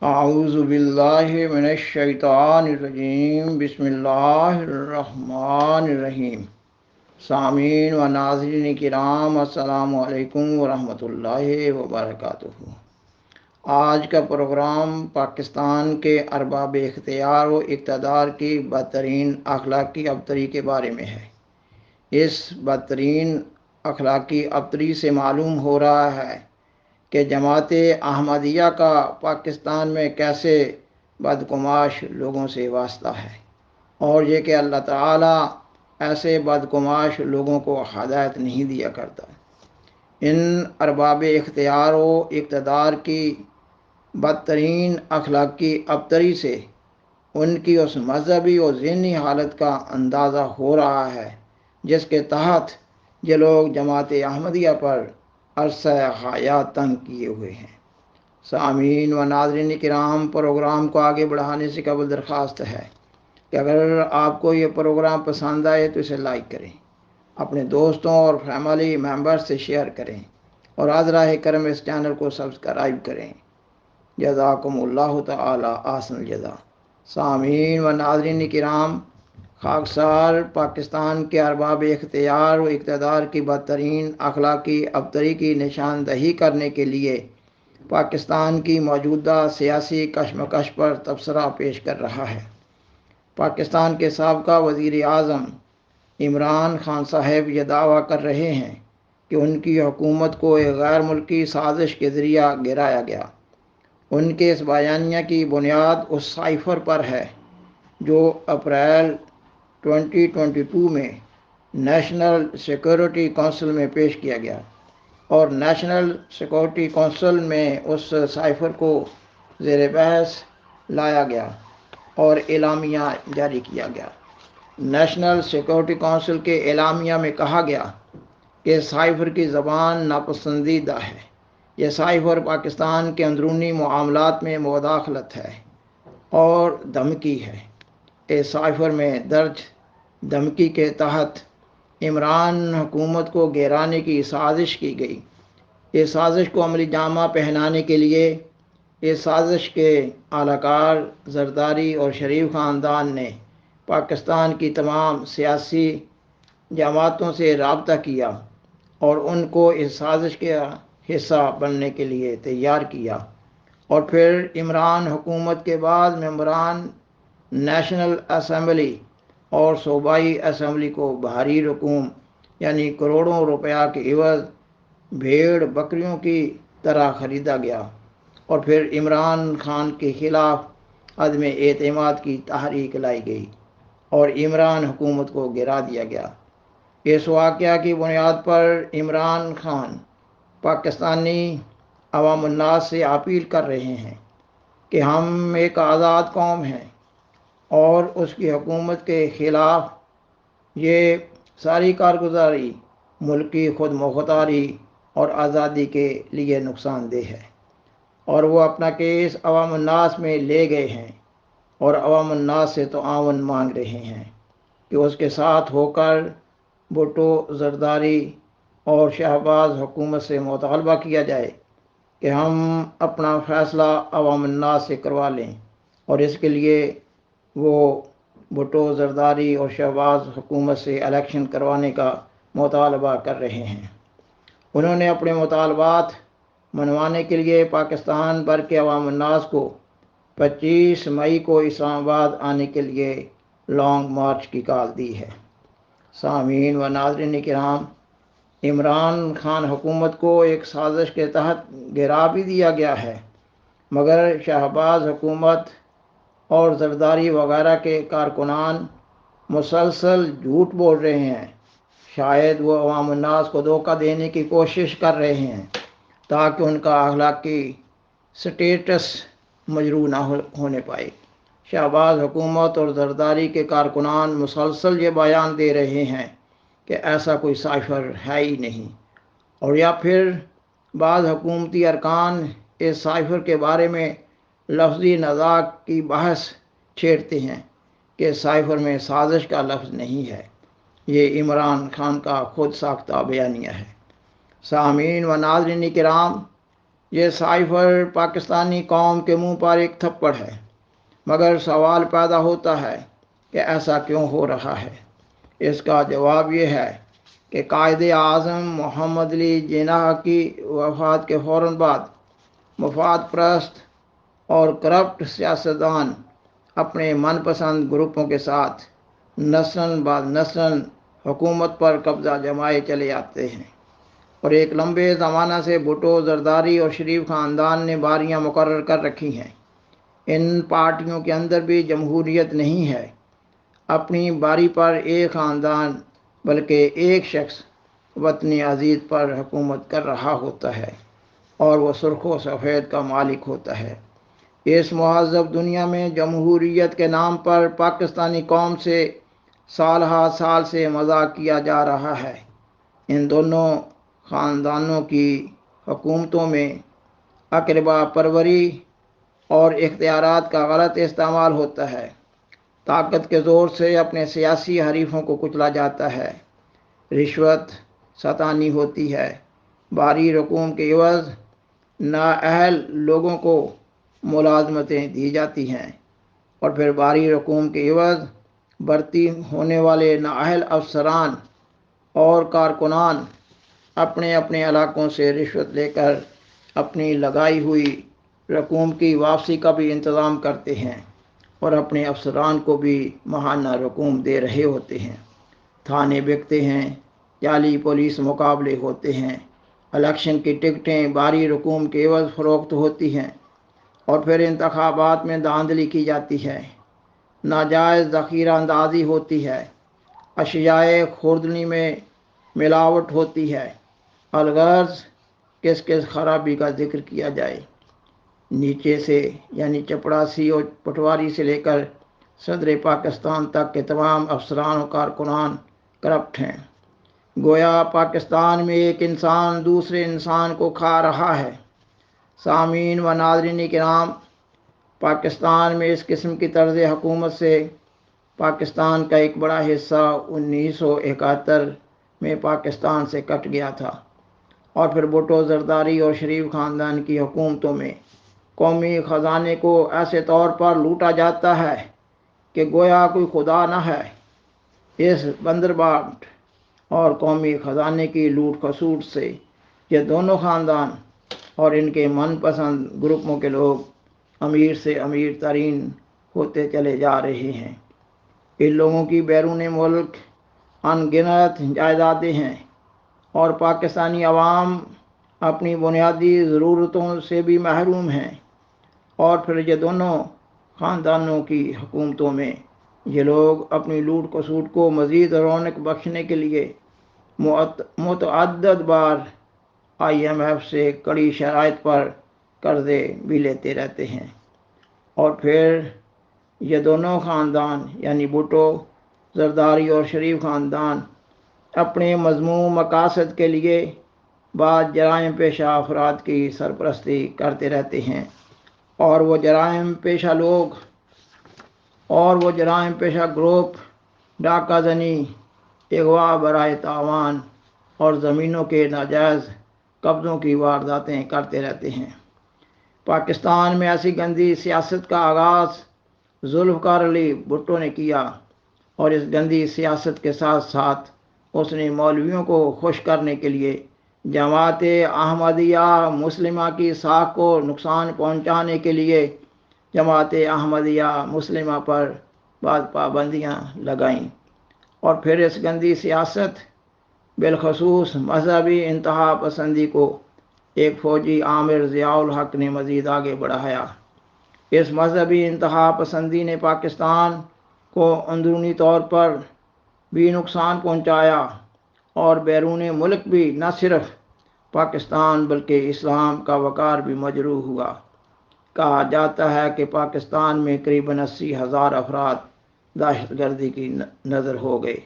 اعوذ باللہ من الشیطان الرجیم بسم اللہ الرحمن الرحیم۔ سامعین و ناظرین کرام، السلام علیکم ورحمۃ اللہ وبرکاتہ۔ آج کا پروگرام پاکستان کے ارباب اختیار و اقتدار کی بدترین اخلاقی ابتری کے بارے میں ہے۔ اس بدترین اخلاقی ابتری سے معلوم ہو رہا ہے کہ جماعت احمدیہ کا پاکستان میں کیسے بدگماش لوگوں سے واسطہ ہے، اور یہ کہ اللہ تعالیٰ ایسے بدگماش لوگوں کو ہدایت نہیں دیا کرتا۔ ان ارباب اختیار و اقتدار کی بدترین اخلاقی ابتری سے ان کی اس مذہبی و ذہنی حالت کا اندازہ ہو رہا ہے جس کے تحت یہ لوگ جماعت احمدیہ پر عرصہ حیات تنگ کیے ہوئے ہیں۔ سامعین و ناظرین کرام، پروگرام کو آگے بڑھانے سے قبل درخواست ہے کہ اگر آپ کو یہ پروگرام پسند آئے تو اسے لائک کریں، اپنے دوستوں اور فیملی ممبر سے شیئر کریں، اور حضرہ کرم اس چینل کو سبسکرائب کریں۔ جزاکم اللہ تعالی احسن الجزا۔ سامعین و ناظرین کرام، خاکسار پاکستان کے ارباب اختیار و اقتدار کی بدترین اخلاقی ابتری کی نشاندہی کرنے کے لیے پاکستان کی موجودہ سیاسی کشمکش پر تبصرہ پیش کر رہا ہے۔ پاکستان کے سابقہ وزیر اعظم عمران خان صاحب یہ دعویٰ کر رہے ہیں کہ ان کی حکومت کو ایک غیر ملکی سازش کے ذریعہ گرایا گیا۔ ان کے اس بیانیہ کی بنیاد اس سائفر پر ہے جو اپریل 2022 میں نیشنل سیکورٹی کونسل میں پیش کیا گیا، اور نیشنل سیکورٹی کونسل میں اس سائفر کو زیر بحث لایا گیا اور اعلامیہ جاری کیا گیا۔ نیشنل سیکورٹی کونسل کے اعلامیہ میں کہا گیا کہ سائفر کی زبان ناپسندیدہ ہے۔ یہ سائفر پاکستان کے اندرونی معاملات میں مداخلت ہے اور دھمکی ہے۔ اس سائفر میں درج دھمکی کے تحت عمران حکومت کو گرانے کی سازش کی گئی۔ اس سازش کو عملی جامہ پہنانے کے لیے اس سازش کے اعلی کار زرداری اور شریف خاندان نے پاکستان کی تمام سیاسی جماعتوں سے رابطہ کیا اور ان کو اس سازش کے حصہ بننے کے لیے تیار کیا، اور پھر عمران حکومت کے بعد ممبران نیشنل اسمبلی اور صوبائی اسمبلی کو بھاری رقوم یعنی کروڑوں روپیہ کے عوض بھیڑ بکریوں کی طرح خریدا گیا، اور پھر عمران خان کے خلاف عدم اعتماد کی تحریک لائی گئی اور عمران حکومت کو گرا دیا گیا۔ اس واقعہ کی بنیاد پر عمران خان پاکستانی عوام الناس سے اپیل کر رہے ہیں کہ ہم ایک آزاد قوم ہیں اور اس کی حکومت کے خلاف یہ ساری کارگزاری ملکی خود مختاری اور آزادی کے لیے نقصان دہ ہے، اور وہ اپنا کیس عوام الناس میں لے گئے ہیں اور عوام الناس سے تعاون مانگ رہے ہیں کہ اس کے ساتھ ہو کر بھٹو، زرداری اور شہباز حکومت سے مطالبہ کیا جائے کہ ہم اپنا فیصلہ عوام الناس سے کروا لیں، اور اس کے لیے وہ بھٹو، زرداری اور شہباز حکومت سے الیکشن کروانے کا مطالبہ کر رہے ہیں۔ انہوں نے اپنے مطالبات منوانے کے لیے پاکستان بھر کے عوام الناس کو 25 مئی کو اسلام آباد آنے کے لیے لانگ مارچ کی کال دی ہے۔ سامعین و ناظرین کرام، عمران خان حکومت کو ایک سازش کے تحت گرا بھی دیا گیا ہے، مگر شہباز حکومت اور زرداری وغیرہ کے کارکنان مسلسل جھوٹ بول رہے ہیں۔ شاید وہ عوام الناس کو دھوکہ دینے کی کوشش کر رہے ہیں تاکہ ان کا اخلاقی سٹیٹس مجروح نہ ہونے پائے۔ شہباز حکومت اور زرداری کے کارکنان مسلسل یہ بیان دے رہے ہیں کہ ایسا کوئی سائفر ہے ہی نہیں، اور یا پھر بعض حکومتی ارکان اس سائفر کے بارے میں لفظی نزاع کی بحث چھیڑتے ہیں کہ سائفر میں سازش کا لفظ نہیں ہے۔ یہ عمران خان کا خود ساختہ بیانیہ ہے۔ سامعین و ناظرین کرام، یہ سائفر پاکستانی قوم کے منہ پر ایک تھپڑ ہے، مگر سوال پیدا ہوتا ہے کہ ایسا کیوں ہو رہا ہے؟ اس کا جواب یہ ہے کہ قائد اعظم محمد علی جناح کی وفات کے فوراً بعد مفاد پرست اور کرپٹ سیاستدان اپنے من پسند گروپوں کے ساتھ نسل بعد نسل حکومت پر قبضہ جمائے چلے آتے ہیں، اور ایک لمبے زمانہ سے بھٹو، زرداری اور شریف خاندان نے باریاں مقرر کر رکھی ہیں۔ ان پارٹیوں کے اندر بھی جمہوریت نہیں ہے، اپنی باری پر ایک خاندان بلکہ ایک شخص وطن عزیز پر حکومت کر رہا ہوتا ہے اور وہ سرخ و سفید کا مالک ہوتا ہے۔ اس مہذب دنیا میں جمہوریت کے نام پر پاکستانی قوم سے سال ہا سال سے مذاق کیا جا رہا ہے۔ ان دونوں خاندانوں کی حکومتوں میں اقربا پروری اور اختیارات کا غلط استعمال ہوتا ہے، طاقت کے زور سے اپنے سیاسی حریفوں کو کچلا جاتا ہے، رشوت ستانی ہوتی ہے، بھاری رقوم کے عوض نااہل لوگوں کو ملازمتیں دی جاتی ہیں، اور پھر بھاری رقوم کے عوض بھرتی ہونے والے نااہل افسران اور کارکنان اپنے اپنے علاقوں سے رشوت لے کر اپنی لگائی ہوئی رقوم کی واپسی کا بھی انتظام کرتے ہیں اور اپنے افسران کو بھی ماہانہ رقوم دے رہے ہوتے ہیں۔ تھانے بکتے ہیں، جعلی پولیس مقابلے ہوتے ہیں، الیکشن کی ٹکٹیں بھاری رقوم کے عوض فروخت ہوتی ہیں، اور پھر انتخابات میں دھاندلی کی جاتی ہے، ناجائز ذخیرہ اندازی ہوتی ہے، اشیاء خوردنی میں ملاوٹ ہوتی ہے۔ الغرض کس کس خرابی کا ذکر کیا جائے؟ نیچے سے یعنی چپڑاسی اور پٹواری سے لے کر صدر پاکستان تک کے تمام افسران و کارکنان کرپٹ ہیں۔ گویا پاکستان میں ایک انسان دوسرے انسان کو کھا رہا ہے۔ سامعین و ناظرین کرام، پاکستان میں اس قسم کی طرز حکومت سے پاکستان کا ایک بڑا حصہ 1971 میں پاکستان سے کٹ گیا تھا، اور پھر بھٹو، زرداری اور شریف خاندان کی حکومتوں میں قومی خزانے کو ایسے طور پر لوٹا جاتا ہے کہ گویا کوئی خدا نہ ہے۔ اس بندربانٹ اور قومی خزانے کی لوٹ کھسوٹ سے یہ دونوں خاندان اور ان کے من پسند گروپوں کے لوگ امیر سے امیر ترین ہوتے چلے جا رہے ہیں۔ ان لوگوں کی بیرون ملک ان گنت جائیدادیں ہیں، اور پاکستانی عوام اپنی بنیادی ضرورتوں سے بھی محروم ہیں، اور پھر یہ دونوں خاندانوں کی حکومتوں میں یہ لوگ اپنی لوٹ کسوٹ کو مزید رونق بخشنے کے لیے متعدد بار IMF سے کڑی شرائط پر قرضے بھی لیتے رہتے ہیں، اور پھر یہ دونوں خاندان یعنی بھٹو، زرداری اور شریف خاندان اپنے مذموم مقاصد کے لیے بعض جرائم پیشہ افراد کی سرپرستی کرتے رہتے ہیں، اور وہ جرائم پیشہ گروپ ڈاکہ زنی، اغوا برائے تاوان اور زمینوں کے ناجائز قبضوں کی وارداتیں کرتے رہتے ہیں۔ پاکستان میں ایسی گندی سیاست کا آغاز ذوالفقار علی بھٹو نے کیا، اور اس گندی سیاست کے ساتھ ساتھ اس نے مولویوں کو خوش کرنے کے لیے جماعت احمدیہ مسلمہ کی ساکھ کو نقصان پہنچانے کے لیے جماعت احمدیہ مسلمہ پر بعض پابندیاں لگائیں، اور پھر اس گندی سیاست بالخصوص مذہبی انتہا پسندی کو ایک فوجی عامر ضیاء الحق نے مزید آگے بڑھایا۔ اس مذہبی انتہا پسندی نے پاکستان کو اندرونی طور پر بھی نقصان پہنچایا، اور بیرون ملک بھی نہ صرف پاکستان بلکہ اسلام کا وقار بھی مجروح ہوا۔ کہا جاتا ہے کہ پاکستان میں قریباً 80,000 افراد دہشت گردی کی نظر ہو گئے،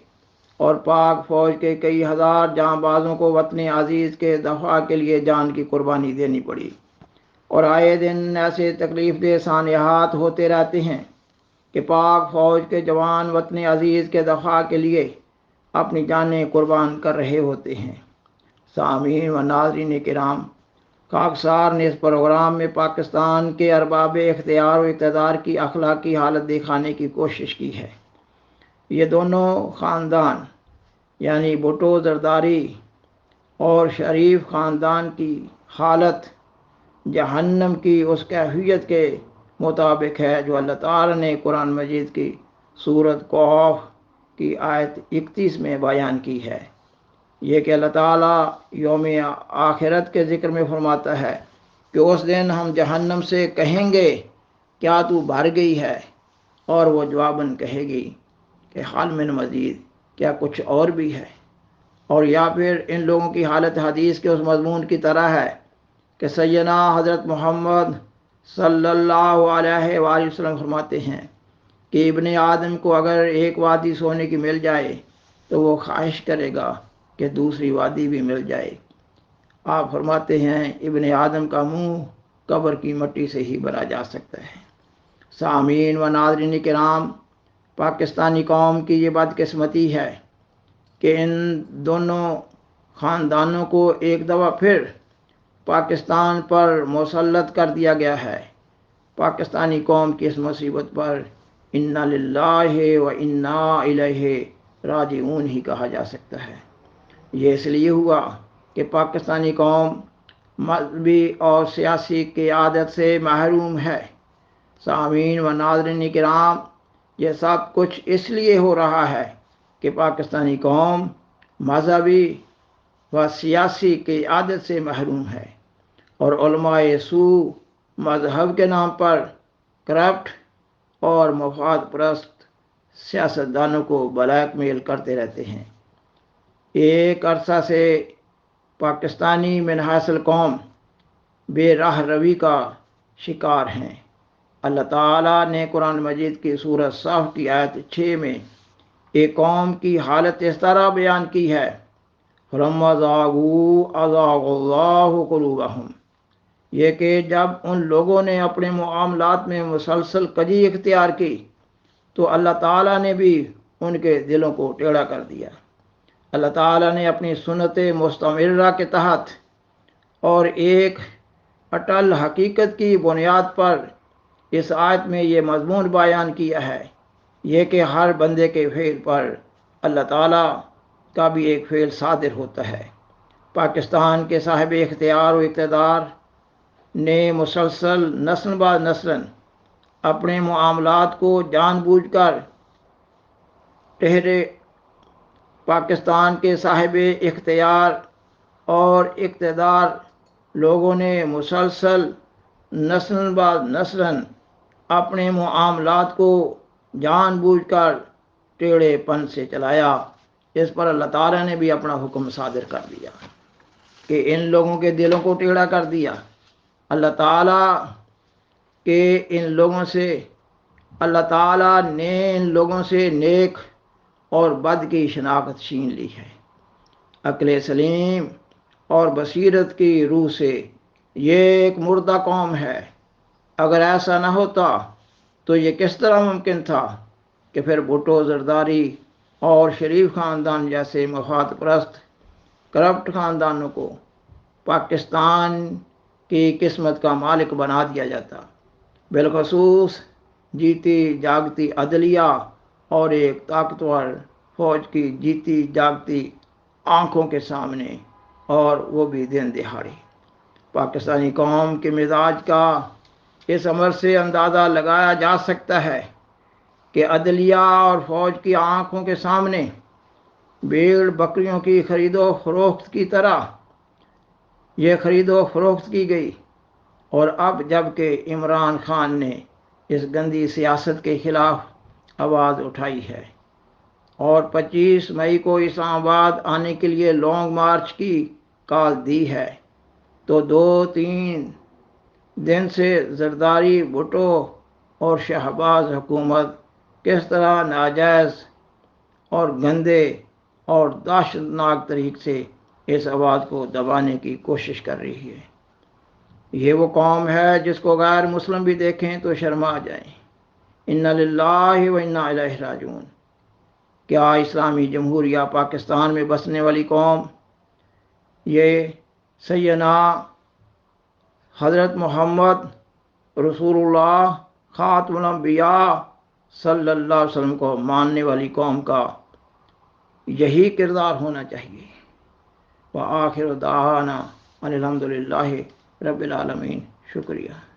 اور پاک فوج کے کئی ہزار جاں بازوں کو وطن عزیز کے دفاع کے لیے جان کی قربانی دینی پڑی، اور آئے دن ایسے تکلیف دہ سانحات ہوتے رہتے ہیں کہ پاک فوج کے جوان وطن عزیز کے دفاع کے لیے اپنی جانیں قربان کر رہے ہوتے ہیں۔ سامعین و ناظرین کرام، خاکسار نے اس پروگرام میں پاکستان کے ارباب اختیار و اقتدار کی اخلاقی حالت دکھانے کی کوشش کی ہے۔ یہ دونوں خاندان یعنی بھٹو زرداری اور شریف خاندان کی حالت جہنم کی اس کیفیت کے مطابق ہے جو اللہ تعالیٰ نے قرآن مجید کی سورۃ قاف کی آیت 31 میں بیان کی ہے۔ یہ کہ اللہ تعالیٰ یوم آخرت کے ذکر میں فرماتا ہے کہ اس دن ہم جہنم سے کہیں گے کیا تو بھر گئی ہے، اور وہ جواباً کہے گی کہ حال من مزید، کیا کچھ اور بھی ہے۔ اور یا پھر ان لوگوں کی حالت حدیث کے اس مضمون کی طرح ہے کہ سیدنا حضرت محمد صلی اللہ علیہ وآلہ وسلم فرماتے ہیں کہ ابن آدم کو اگر ایک وادی سونے کی مل جائے تو وہ خواہش کرے گا کہ دوسری وادی بھی مل جائے۔ آپ فرماتے ہیں ابن آدم کا منہ قبر کی مٹی سے ہی بھرا جا سکتا ہے۔ سامعین و ناظرین کرام، پاکستانی قوم کی یہ بدقسمتی ہے کہ ان دونوں خاندانوں کو ایک دفعہ پھر پاکستان پر مسلط کر دیا گیا ہے۔ پاکستانی قوم کی اس مصیبت پر انا للہ و انا الیہ راجعون ہی کہا جا سکتا ہے۔ یہ اس لیے ہوا کہ پاکستانی قوم مذہبی اور سیاسی قیادت سے محروم ہے۔ سامعین و ناظرین کرام، یہ سب کچھ اس لیے ہو رہا ہے کہ پاکستانی قوم مذہبی و سیاسی قیادت سے محروم ہے، اور علماء سوء مذہب کے نام پر کرپٹ اور مفاد پرست سیاستدانوں کو بلیک میل کرتے رہتے ہیں۔ ایک عرصہ سے پاکستانی من حیث القوم بے راہ روی کا شکار ہیں۔ اللہ تعالیٰ نے قرآن مجید کی سورۃ صف کی آیت 6 میں ایک قوم کی حالت اس طرح بیان کی ہے، فَلَمَّا زَاغُوا أَزَاغَ اللَّهُ قُلُوبَهُمْ، یہ کہ جب ان لوگوں نے اپنے معاملات میں مسلسل کجی اختیار کی تو اللہ تعالیٰ نے بھی ان کے دلوں کو ٹیڑھا کر دیا۔ اللہ تعالیٰ نے اپنی سنت مستمرہ کے تحت اور ایک اٹل حقیقت کی بنیاد پر اس آیت میں یہ مضمون بیان کیا ہے، یہ کہ ہر بندے کے فعل پر اللہ تعالیٰ کا بھی ایک فعل صادر ہوتا ہے۔ پاکستان کے صاحب اختیار و اقتدار نے مسلسل نسل بعد نسل اپنے معاملات کو جان بوجھ کر ٹھہرے پاکستان کے صاحب اختیار اور اقتدار لوگوں نے مسلسل نسل بعد نسل اپنے معاملات کو جان بوجھ کر ٹیڑھے پن سے چلایا۔ اس پر اللہ تعالیٰ نے بھی اپنا حکم صادر کر دیا کہ ان لوگوں کے دلوں کو ٹیڑھا کر دیا۔ اللہ تعالیٰ کے ان لوگوں سے اللہ تعالیٰ نے ان لوگوں سے نیک اور بد کی شناخت چھین لی ہے۔ عقل سلیم اور بصیرت کی روح سے یہ ایک مردہ قوم ہے۔ اگر ایسا نہ ہوتا تو یہ کس طرح ممکن تھا کہ پھر بھٹو زرداری اور شریف خاندان جیسے مفاد پرست کرپٹ خاندانوں کو پاکستان کی قسمت کا مالک بنا دیا جاتا، بالخصوص جیتی جاگتی عدلیہ اور ایک طاقتور فوج کی جیتی جاگتی آنکھوں کے سامنے، اور وہ بھی دن دہاڑی۔ پاکستانی قوم کے مزاج کا اس عمل سے اندازہ لگایا جا سکتا ہے کہ عدلیہ اور فوج کی آنکھوں کے سامنے بھیڑ بکریوں کی خرید و فروخت کی طرح یہ خرید و فروخت کی گئی، اور اب جب کہ عمران خان نے اس گندی سیاست کے خلاف آواز اٹھائی ہے اور 25 مئی کو اسلام آباد آنے کے لیے لانگ مارچ کی کال دی ہے، تو 2-3 دن سے زرداری بھٹو اور شہباز حکومت کس طرح ناجائز اور گندے اور دہشتناک طریق سے اس آواز کو دبانے کی کوشش کر رہی ہے۔ یہ وہ قوم ہے جس کو غیر مسلم بھی دیکھیں تو شرما جائیں۔ انا للہ و انا الیہ راجعون۔ کیا اسلامی جمہوریہ پاکستان میں بسنے والی قوم یہ سیدنا حضرت محمد رسول اللہ خاتم الانبیاء صلی اللہ علیہ وسلم کو ماننے والی قوم کا یہی کردار ہونا چاہیے۔ وآخر دعوانا ان الحمد للہ رب العالمین۔ شکریہ۔